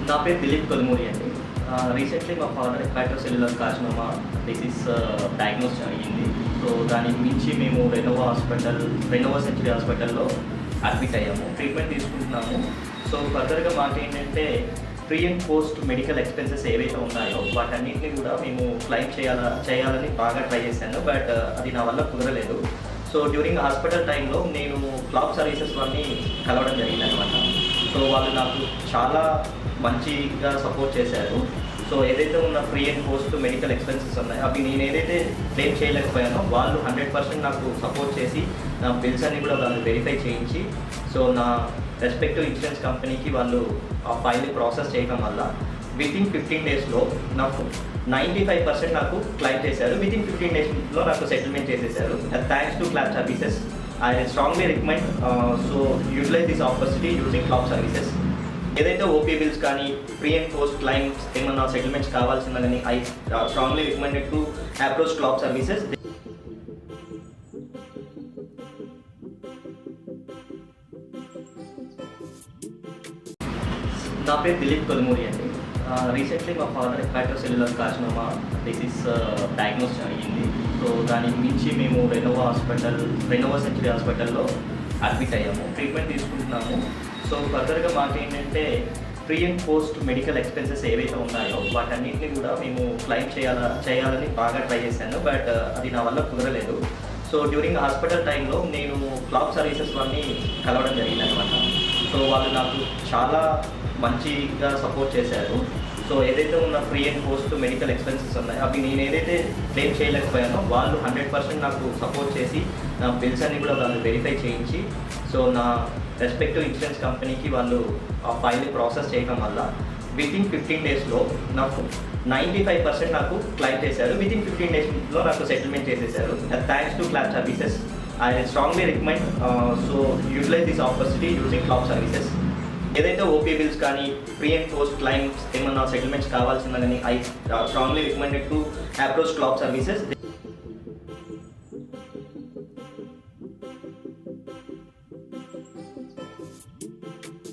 నా పేరు దిలీప్ కొలుమూరి అండి. రీసెంట్లీ మా father hepatocellular carcinoma disease diagnose అయ్యింది. సో దానికి మించి మేము రెనోవా సెంచరీ హాస్పిటల్లో అడ్మిట్ అయ్యాము, ట్రీట్మెంట్ తీసుకుంటున్నాము. సో ఫర్దర్గా మాకేంటంటే pre and post medical expenses ఏవైతే ఉన్నాయో వాటన్నింటినీ కూడా మేము క్లెయిమ్ చేయాలని బాగా ట్రై చేశాను. బట్ అది నా వల్ల కుదరలేదు. సో డ్యూరింగ్ హాస్పిటల్ టైంలో నేను క్లాప్ సర్వీసెస్ వాళ్ళని కలవడం జరిగింది అనమాట. సో వాళ్ళు నాకు చాలా మంచిగా సపోర్ట్ చేశారు. సో ఏదైతే ఉన్న pre and post medical expenses ఉన్నాయో అవి నేను ఏదైతే క్లెయిమ్ చేయలేకపోయానో వాళ్ళు 100% నాకు సపోర్ట్ చేసి నా బిల్స్ అన్ని కూడా వాళ్ళు వెరిఫై చేయించి సో నా రెస్పెక్టివ్ ఇన్సూరెన్స్ కంపెనీకి వాళ్ళు ఆ ఫైల్ని ప్రాసెస్ చేయడం వల్ల వితిన్ 15 డేస్లో నాకు 95% నాకు క్లెయిమ్ చేశారు. వితిన్ 15 డేస్లో నాకు సెటిల్మెంట్ చేసేసారు. Thanks to Clap services. I strongly recommend so utilise this opportunity using Clap services. ఏదైతే ఓపీ బిల్స్ కానీ ప్రీ అండ్ పోస్ట్ క్లైమ్స్ ఏమన్నా సెటిల్మెంట్స్ కావాల్సిందా కానీ I strongly recommended to approach Clap services. నా పేరు దిలీప్ కొలుమూరి అండి. రీసెంట్లీ మా father hepatocellular carcinoma disease diagnose అయ్యింది. సో దానికి మించి మేము రెనోవా సెంచరీ హాస్పిటల్లో అడ్మిట్ అయ్యాము, ట్రీట్మెంట్ తీసుకుంటున్నాము. సో ఫర్దర్గా మాకేంటంటే pre and post medical expenses ఏవైతే ఉన్నాయో వాటన్నింటినీ కూడా మేము క్లెయిమ్ చేయాలని బాగా ట్రై చేశాను. బట్ అది నా వల్ల కుదరలేదు. సో డ్యూరింగ్ హాస్పిటల్ టైంలో నేను క్లాప్ సర్వీసెస్ వాళ్ళని కలవడం జరిగింది అనమాట. సో వాళ్ళు నాకు చాలా మంచిగా సపోర్ట్ చేశారు. సో ఏదైతే ఉన్న pre and post medical expenses ఉన్నాయో అవి నేను ఏదైతే క్లెయిమ్ చేయలేకపోయానో వాళ్ళు 100% నాకు సపోర్ట్ చేసి నా బిల్స్ అన్ని కూడా వాళ్ళు వెరిఫై చేయించి సో నా రెస్పెక్టివ్ ఇన్సూరెన్స్ కంపెనీకి వాళ్ళు ఆ ఫైల్ని ప్రాసెస్ చేయడం వల్ల వితిన్ 15 డేస్లో నాకు 95% నాకు క్లెయిమ్ చేశారు. వితిన్ 15 డేస్లో నాకు సెటిల్మెంట్ చేసేసారు. Thanks to Clap services. I strongly recommend so utilise this opportunity using Clap services. ఏదైతే ఓపీ బిల్స్ కానీ ప్రీ అండ్ పోస్ట్ క్లైమ్స్ ఏమన్నా సెటిల్మెంట్స్ కావాల్సిందా కానీ I strongly recommended to approach Clap services.